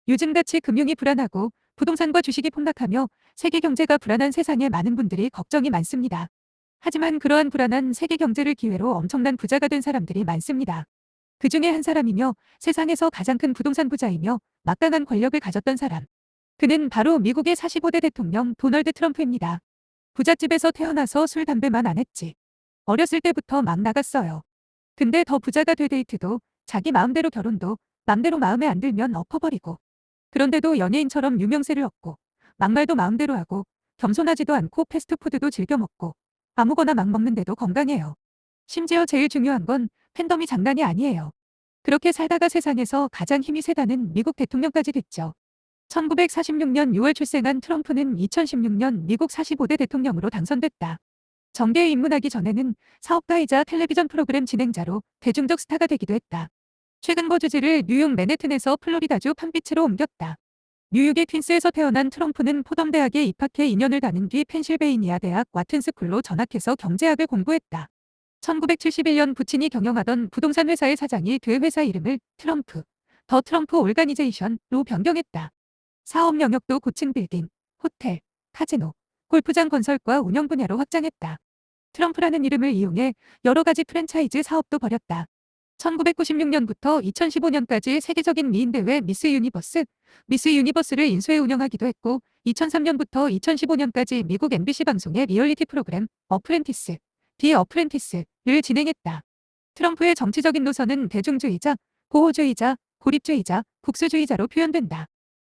요즘같이 금융이 불안하고 부동산과 주식이 폭락하며 세계 경제가 불안한 세상에 많은 분들이 걱정이 많습니다. 하지만 그러한 불안한 세계 경제를 기회로 엄청난 부자가 된 사람들이 많습니다. 그 중에 한 사람이며 세상에서 가장 큰 부동산 부자이며 막강한 권력을 가졌던 사람. 그는 바로 미국의 45대 대통령 도널드 트럼프입니다. 부잣집에서 태어나서 술, 담배만 안 했지. 어렸을 때부터 막 나갔어요. 근데 더 부자가 돼 데이트도 자기 마음대로 결혼도 맘대로 마음에 안 들면 엎어버리고 그런데도 연예인처럼 유명세를 얻고 막말도 마음대로 하고 겸손하지도 않고 패스트푸드도 즐겨 먹고 아무거나 막 먹는데도 건강해요. 심지어 제일 중요한 건 팬덤이 장난이 아니에요. 그렇게 살다가 세상에서 가장 힘이 세다는 미국 대통령까지 됐죠. 1946년 6월 출생한 트럼프는 2016년 미국 45대 대통령으로 당선됐다. 정계에 입문하기 전에는 사업가이자 텔레비전 프로그램 진행자로 대중적 스타가 되기도 했다. 최근 거주지를 뉴욕 맨해튼에서 플로리다주 팜비치로 옮겼다. 뉴욕의 퀸스에서 태어난 트럼프는 포덤대학에 입학해 2년을 다닌 뒤 펜실베이니아 대학 와튼스쿨로 전학해서 경제학을 공부했다. 1971년 부친이 경영하던 부동산 회사의 사장이 돼 회사 이름을 트럼프, 더 트럼프 올가니제이션로 변경했다. 사업 영역도 고층 빌딩, 호텔, 카지노, 골프장 건설과 운영 분야로 확장했다. 트럼프라는 이름을 이용해 여러 가지 프랜차이즈 사업도 벌였다. 1996년부터 2015년까지 세계적인 미인 대회 미스 유니버스를 인수해 운영하기도 했고 2003년부터 2015년까지 미국 MBC 방송의 리얼리티 프로그램 어프렌티스, 디 어프렌티스를 진행했다. 트럼프의 정치적인 노선은 대중주의자, 보호주의자, 고립주의자, 국수주의자로 표현된다.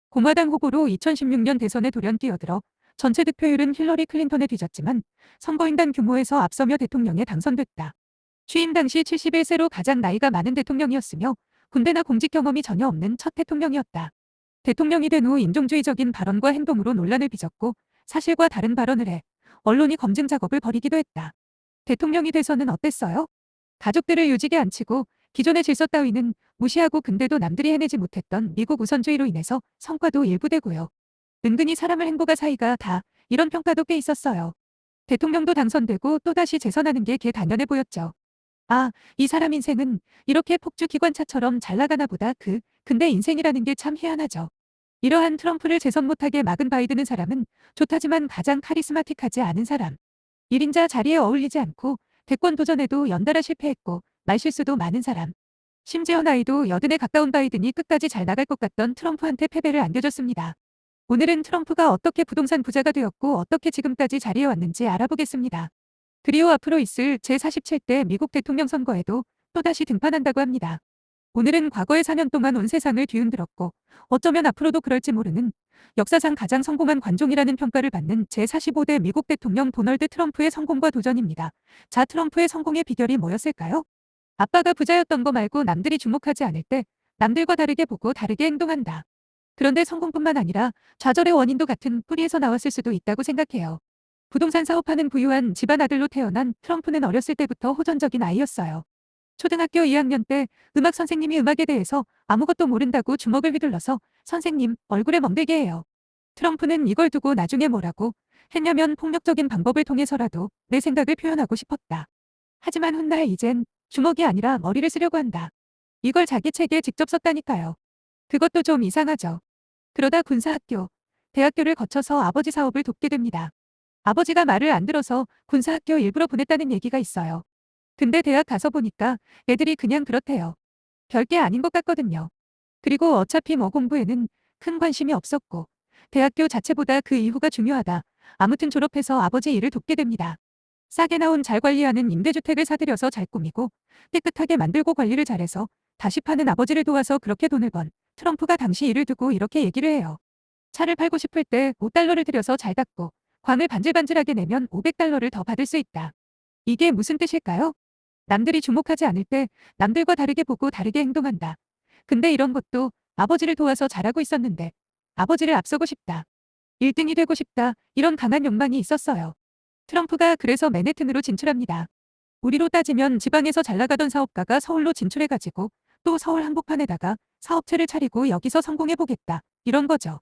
공화당 후보로 2016년 대선에 돌연 뛰어들어 전체 득표율은 힐러리 클린턴에 뒤졌지만 선거인단 규모에서 앞서며 대통령에 당선됐다. 취임 당시 71세로 가장 나이가 많은 대통령이었으며 군대나 공직 경험이 전혀 없는 첫 대통령이었다. 대통령이 된 후 인종주의적인 발언과 행동으로 논란을 빚었고 사실과 다른 발언을 해 언론이 검증 작업을 벌이기도 했다. 대통령이 돼서는 어땠어요? 가족들을 유직에 앉히고 기존의 질서 따위는 무시하고 근데도 남들이 해내지 못했던 미국 우선주의로 인해서 성과도 일부되고요. 은근히 사람을 행보가 사이가 다 이런 평가도 꽤 있었어요. 대통령도 당선되고 또다시 재선하는 게 당연해 보였죠. 아, 이 사람 인생은 이렇게 폭주 기관차처럼 잘 나가나 보다. 근데 인생이라는 게 참 희한하죠. 이러한 트럼프를 재선 못하게 막은 바이든은 사람은 좋다지만 가장 카리스마틱하지 않은 사람. 1인자 자리에 어울리지 않고 대권 도전에도 연달아 실패했고 말실수도 많은 사람. 심지어 나이도 80에 가까운 바이든이 끝까지 잘 나갈 것 같던 트럼프한테 패배를 안겨줬습니다. 오늘은 트럼프가 어떻게 부동산 부자가 되었고 어떻게 지금까지 자리에 왔는지 알아보겠습니다. 그리고 앞으로 있을 제47대 미국 대통령 선거에도 또다시 등판한다고 합니다. 오늘은 과거의 4년 동안 온 세상을 뒤흔들었고 어쩌면 앞으로도 그럴지 모르는 역사상 가장 성공한 관종이라는 평가를 받는 제45대 미국 대통령 도널드 트럼프의 성공과 도전입니다. 자, 트럼프의 성공의 비결이 뭐였을까요? 아빠가 부자였던 거 말고 남들이 주목하지 않을 때 남들과 다르게 보고 다르게 행동한다. 그런데 성공뿐만 아니라 좌절의 원인도 같은 뿌리에서 나왔을 수도 있다고 생각해요. 부동산 사업하는 부유한 집안 아들로 태어난 트럼프는 어렸을 때부터 호전적인 아이였어요. 초등학교 2학년 때 음악 선생님이 음악에 대해서 아무것도 모른다고 주먹을 휘둘러서 선생님 얼굴에 멍들게 해요. 트럼프는 이걸 두고 나중에 뭐라고 했냐면 폭력적인 방법을 통해서라도 내 생각을 표현하고 싶었다. 하지만 훗날 이젠 주먹이 아니라 머리를 쓰려고 한다. 이걸 자기 책에 직접 썼다니까요. 그것도 좀 이상하죠. 그러다 군사학교, 대학교를 거쳐서 아버지 사업을 돕게 됩니다. 아버지가 말을 안 들어서 군사학교 일부러 보냈다는 얘기가 있어요. 근데 대학 가서 보니까 애들이 그냥 그렇대요. 별게 아닌 것 같거든요. 그리고 어차피 뭐 공부에는 큰 관심이 없었고 대학교 자체보다 그 이후가 중요하다. 아무튼 졸업해서 아버지 일을 돕게 됩니다. 싸게 나온 잘 관리하는 임대주택을 사들여서 잘 꾸미고 깨끗하게 만들고 관리를 잘해서 다시 파는 아버지를 도와서 그렇게 돈을 번 트럼프가 당시 일을 두고 이렇게 얘기를 해요. 차를 팔고 싶을 때 5달러를 들여서 잘 닦고 광을 반질반질하게 내면 500달러를 더 받을 수 있다. 이게 무슨 뜻일까요? 남들이 주목하지 않을 때 남들과 다르게 보고 다르게 행동한다. 근데 이런 것도 아버지를 도와서 잘하고 있었는데 아버지를 앞서고 싶다. 1등이 되고 싶다. 이런 강한 욕망이 있었어요. 트럼프가 그래서 맨해튼으로 진출합니다. 우리로 따지면 지방에서 잘 나가던 사업가가 서울로 진출해가지고 또 서울 한복판에다가 사업체를 차리고 여기서 성공해보겠다. 이런 거죠.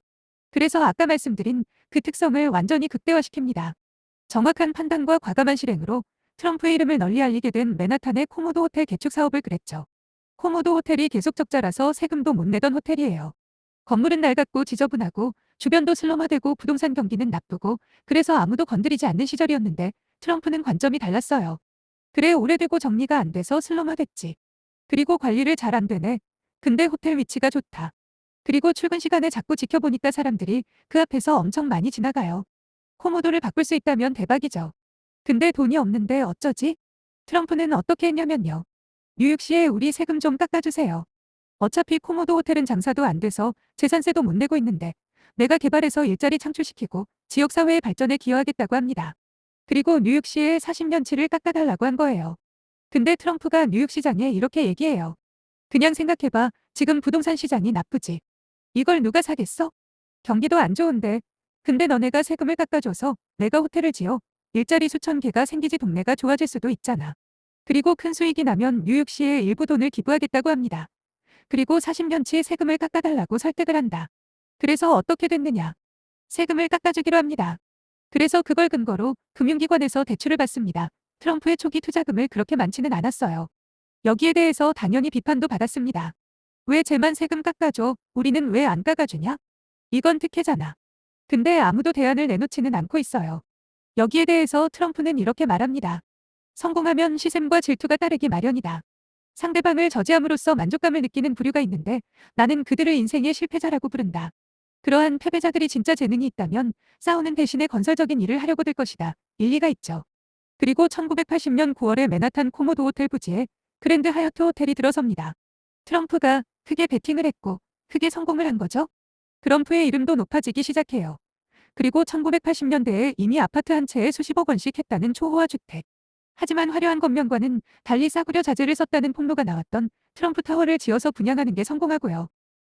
그래서 아까 말씀드린 그 특성을 완전히 극대화시킵니다. 정확한 판단과 과감한 실행으로 트럼프의 이름을 널리 알리게 된 맨하탄의 코모도 호텔 개축 사업을 그랬죠. 코모도 호텔이 계속 적자라서 세금도 못 내던 호텔이에요. 건물은 낡았고 지저분하고 주변도 슬럼화되고 부동산 경기는 나쁘고 그래서 아무도 건드리지 않는 시절이었는데 트럼프는 관점이 달랐어요. 그래 오래되고 정리가 안 돼서 슬럼화됐지. 그리고 관리를 잘 안 되네. 근데 호텔 위치가 좋다. 그리고 출근 시간에 자꾸 지켜보니까 사람들이 그 앞에서 엄청 많이 지나가요. 코모도를 바꿀 수 있다면 대박이죠. 근데 돈이 없는데 어쩌지? 트럼프는 어떻게 했냐면요. 뉴욕시에 우리 세금 좀 깎아주세요. 어차피 코모도 호텔은 장사도 안 돼서 재산세도 못 내고 있는데 내가 개발해서 일자리 창출시키고 지역사회의 발전에 기여하겠다고 합니다. 그리고 뉴욕시에 40년치를 깎아달라고 한 거예요. 근데 트럼프가 뉴욕시장에 이렇게 얘기해요. 그냥 생각해봐. 지금 부동산 시장이 나쁘지. 이걸 누가 사겠어? 경기도 안 좋은데. 근데 너네가 세금을 깎아줘서 내가 호텔을 지어 일자리 수천 개가 생기지 동네가 좋아질 수도 있잖아. 그리고 큰 수익이 나면 뉴욕시에 일부 돈을 기부하겠다고 합니다. 그리고 40년치 세금을 깎아달라고 설득을 한다. 그래서 어떻게 됐느냐? 세금을 깎아주기로 합니다. 그래서 그걸 근거로 금융기관에서 대출을 받습니다. 트럼프의 초기 투자금을 그렇게 많지는 않았어요. 여기에 대해서 당연히 비판도 받았습니다. 왜 쟤만 세금 깎아줘? 우리는 왜 안 깎아주냐? 이건 특혜잖아. 근데 아무도 대안을 내놓지는 않고 있어요. 여기에 대해서 트럼프는 이렇게 말합니다. 성공하면 시샘과 질투가 따르기 마련이다. 상대방을 저지함으로써 만족감을 느끼는 부류가 있는데 나는 그들을 인생의 실패자라고 부른다. 그러한 패배자들이 진짜 재능이 있다면 싸우는 대신에 건설적인 일을 하려고 들 것이다. 일리가 있죠. 그리고 1980년 9월에 맨하탄 코모도 호텔 부지에 그랜드 하얏트 호텔이 들어섭니다. 트럼프가 크게 베팅을 했고 크게 성공을 한 거죠. 트럼프의 이름도 높아지기 시작해요. 그리고 1980년대에 이미 아파트 한 채에 수십억 원씩 했다는 초호화 주택. 하지만 화려한 겉면과는 달리 싸구려 자재를 썼다는 폭로가 나왔던 트럼프 타워를 지어서 분양하는 게 성공하고요.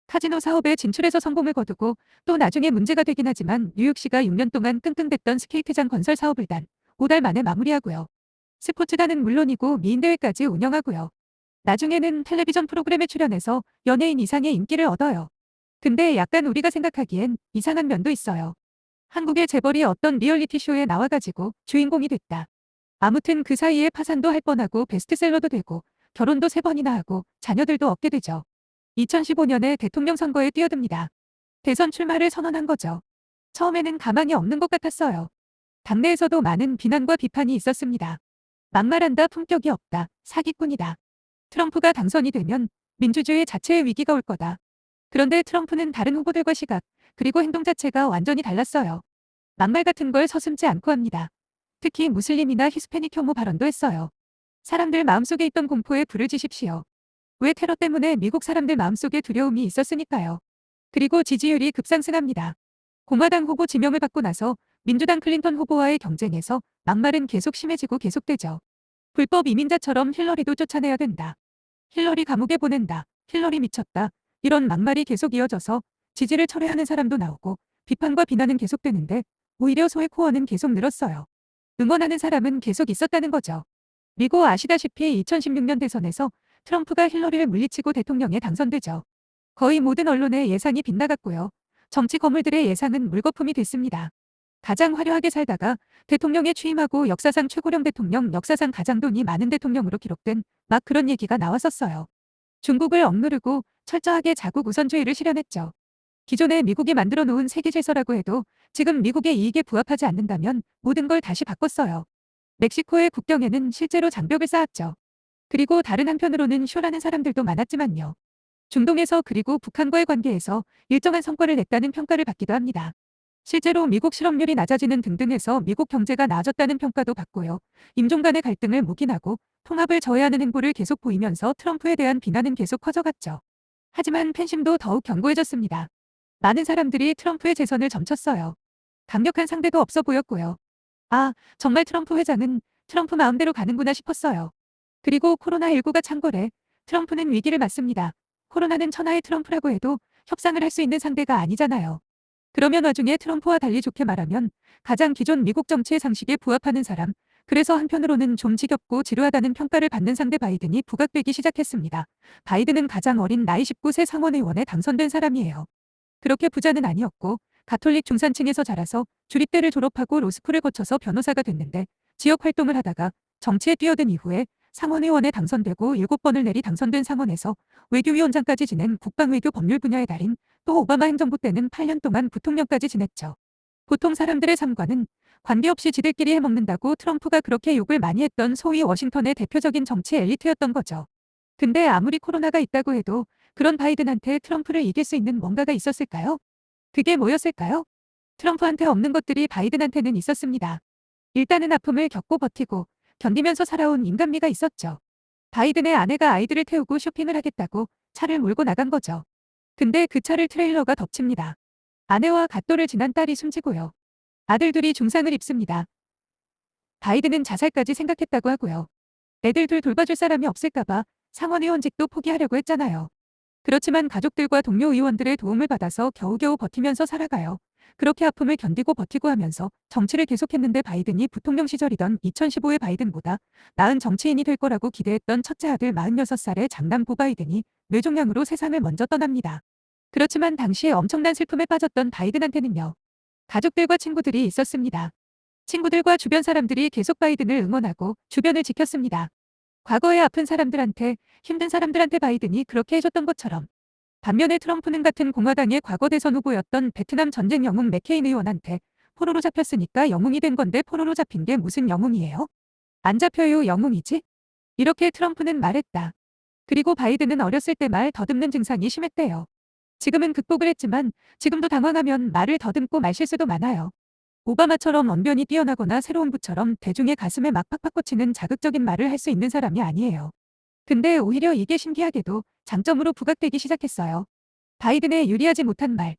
카지노 사업에 진출해서 성공을 거두고 또 나중에 문제가 되긴 하지만 뉴욕시가 6년 동안 끙끙댔던 스케이트장 건설 사업을 단 5달 만에 마무리하고요. 스포츠단은 물론이고 미인대회까지 운영하고요. 나중에는 텔레비전 프로그램에 출연해서 연예인 이상의 인기를 얻어요. 근데 약간 우리가 생각하기엔 이상한 면도 있어요. 한국의 재벌이 어떤 리얼리티 쇼에 나와가지고 주인공이 됐다. 아무튼 그 사이에 파산도 할 뻔하고 베스트셀러도 되고 결혼도 3번이나 하고 자녀들도 얻게 되죠. 2015년에 대통령 선거에 뛰어듭니다. 대선 출마를 선언한 거죠. 처음에는 가망이 없는 것 같았어요. 당내에서도 많은 비난과 비판이 있었습니다. 막말한다, 품격이 없다, 사기꾼이다. 트럼프가 당선이 되면 민주주의 자체의 위기가 올 거다. 그런데 트럼프는 다른 후보들과 시각, 그리고 행동 자체가 완전히 달랐어요. 막말 같은 걸 서슴지 않고 합니다. 특히 무슬림이나 히스패닉 혐오 발언도 했어요. 사람들 마음속에 있던 공포에 불을 지십시오. 왜 테러 때문에 미국 사람들 마음속에 두려움이 있었으니까요. 그리고 지지율이 급상승합니다. 공화당 후보 지명을 받고 나서 민주당 클린턴 후보와의 경쟁에서 막말은 계속 심해지고 계속되죠. 불법 이민자처럼 힐러리도 쫓아내야 된다. 힐러리 감옥에 보낸다. 힐러리 미쳤다. 이런 막말이 계속 이어져서 지지를 철회하는 사람도 나오고 비판과 비난은 계속되는데 오히려 소외 코어는 계속 늘었어요. 응원하는 사람은 계속 있었다는 거죠. 미국 아시다시피 2016년 대선에서 트럼프가 힐러리를 물리치고 대통령에 당선되죠. 거의 모든 언론의 예상이 빗나갔고요. 정치 거물들의 예상은 물거품이 됐습니다. 가장 화려하게 살다가 대통령에 취임하고 역사상 최고령 대통령, 역사상 가장 돈이 많은 대통령으로 기록된 막 그런 얘기가 나왔었어요. 중국을 억누르고 철저하게 자국 우선주의를 실현했죠. 기존에 미국이 만들어 놓은 세계 질서라고 해도 지금 미국의 이익에 부합하지 않는다면 모든 걸 다시 바꿨어요. 멕시코의 국경에는 실제로 장벽을 쌓았죠. 그리고 다른 한편으로는 쇼라는 사람들도 많았지만요. 중동에서 그리고 북한과의 관계에서 일정한 성과를 냈다는 평가를 받기도 합니다. 실제로 미국 실업률이 낮아지는 등등 해서 미국 경제가 나아졌다는 평가도 받고요. 인종 간의 갈등을 묵인하고 통합을 저해하는 행보를 계속 보이면서 트럼프에 대한 비난은 계속 커져갔죠. 하지만 팬심도 더욱 견고해졌습니다. 많은 사람들이 트럼프의 재선을 점쳤어요. 강력한 상대도 없어 보였고요. 아, 정말 트럼프 회장은 트럼프 마음대로 가는구나 싶었어요. 그리고 코로나19가 창궐해 트럼프는 위기를 맞습니다. 코로나는 천하의 트럼프라고 해도 협상을 할 수 있는 상대가 아니잖아요. 그러면 와중에 트럼프와 달리 좋게 말하면 가장 기존 미국 정치의 상식에 부합하는 사람, 그래서 한편으로는 좀 지겹고 지루하다는 평가를 받는 상대 바이든이 부각되기 시작했습니다. 바이든은 가장 어린 나이 19세 상원의원에 당선된 사람이에요. 그렇게 부자는 아니었고 가톨릭 중산층에서 자라서 주립대를 졸업하고 로스쿨을 거쳐서 변호사가 됐는데 지역 활동을 하다가 정치에 뛰어든 이후에 상원의원에 당선되고 7번을 내리 당선된 상원에서 외교위원장까지 지낸 국방외교 법률 분야의 달인, 또 오바마 행정부 때는 8년 동안 부통령까지 지냈죠. 보통 사람들의 삼관은 관계없이 지들끼리 해먹는다고 트럼프가 그렇게 욕을 많이 했던 소위 워싱턴의 대표적인 정치 엘리트였던 거죠. 근데 아무리 코로나가 있다고 해도 그런 바이든한테 트럼프를 이길 수 있는 뭔가가 있었을까요? 그게 뭐였을까요? 트럼프한테 없는 것들이 바이든한테는 있었습니다. 일단은 아픔을 겪고 버티고 견디면서 살아온 인간미가 있었죠. 바이든의 아내가 아이들을 태우고 쇼핑을 하겠다고 차를 몰고 나간 거죠. 근데 그 차를 트레일러가 덮칩니다. 아내와 갓돌을 지난 딸이 숨지고요. 아들 둘이 중상을 입습니다. 바이든은 자살까지 생각했다고 하고요. 애들 둘 돌봐줄 사람이 없을까봐 상원의원직도 포기하려고 했잖아요. 그렇지만 가족들과 동료 의원들의 도움을 받아서 겨우겨우 버티면서 살아가요. 그렇게 아픔을 견디고 버티고 하면서 정치를 계속했는데 바이든이 부통령 시절이던 2015의 바이든보다 나은 정치인이 될 거라고 기대했던 첫째 아들 46살의 장남 보 바이든이 뇌종양으로 세상을 먼저 떠납니다. 그렇지만 당시에 엄청난 슬픔에 빠졌던 바이든한테는요. 가족들과 친구들이 있었습니다. 친구들과 주변 사람들이 계속 바이든을 응원하고 주변을 지켰습니다. 과거에 아픈 사람들한테, 힘든 사람들한테 바이든이 그렇게 해줬던 것처럼. 반면에 트럼프는 같은 공화당의 과거 대선 후보였던 베트남 전쟁 영웅 맥케인 의원한테 포로로 잡혔으니까 영웅이 된 건데 포로로 잡힌 게 무슨 영웅이에요? 안 잡혀요 영웅이지? 이렇게 트럼프는 말했다. 그리고 바이든은 어렸을 때 말 더듬는 증상이 심했대요. 지금은 극복을 했지만 지금도 당황하면 말을 더듬고 말 실수도 많아요. 오바마처럼 언변이 뛰어나거나 새로운 부처럼 대중의 가슴에 막 팍팍 꽂히는 자극적인 말을 할 수 있는 사람이 아니에요. 근데 오히려 이게 신기하게도 장점으로 부각되기 시작했어요. 바이든의 유리하지 못한 말,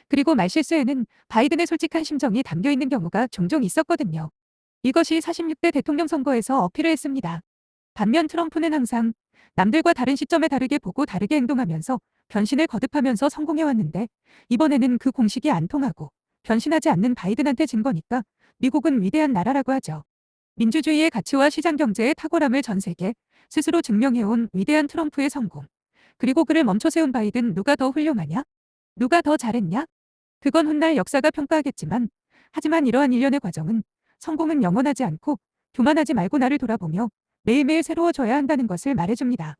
그리고 말실수에는 바이든의 솔직한 심정이 담겨 있는 경우가 종종 있었거든요. 이것이 46대 대통령 선거에서 어필을 했습니다. 반면 트럼프는 항상 남들과 다른 시점에 다르게 보고 다르게 행동하면서 변신을 거듭하면서 성공해왔는데 이번에는 그 공식이 안 통하고 변신하지 않는 바이든한테 진 거니까 미국은 위대한 나라라고 하죠. 민주주의의 가치와 시장 경제의 탁월함을 전 세계 스스로 증명해온 위대한 트럼프의 성공. 그리고 그를 멈춰 세운 바이든 누가 더 훌륭하냐? 누가 더 잘했냐? 그건 훗날 역사가 평가하겠지만 하지만 이러한 일련의 과정은 성공은 영원하지 않고 교만하지 말고 나를 돌아보며 매일매일 새로워져야 한다는 것을 말해줍니다.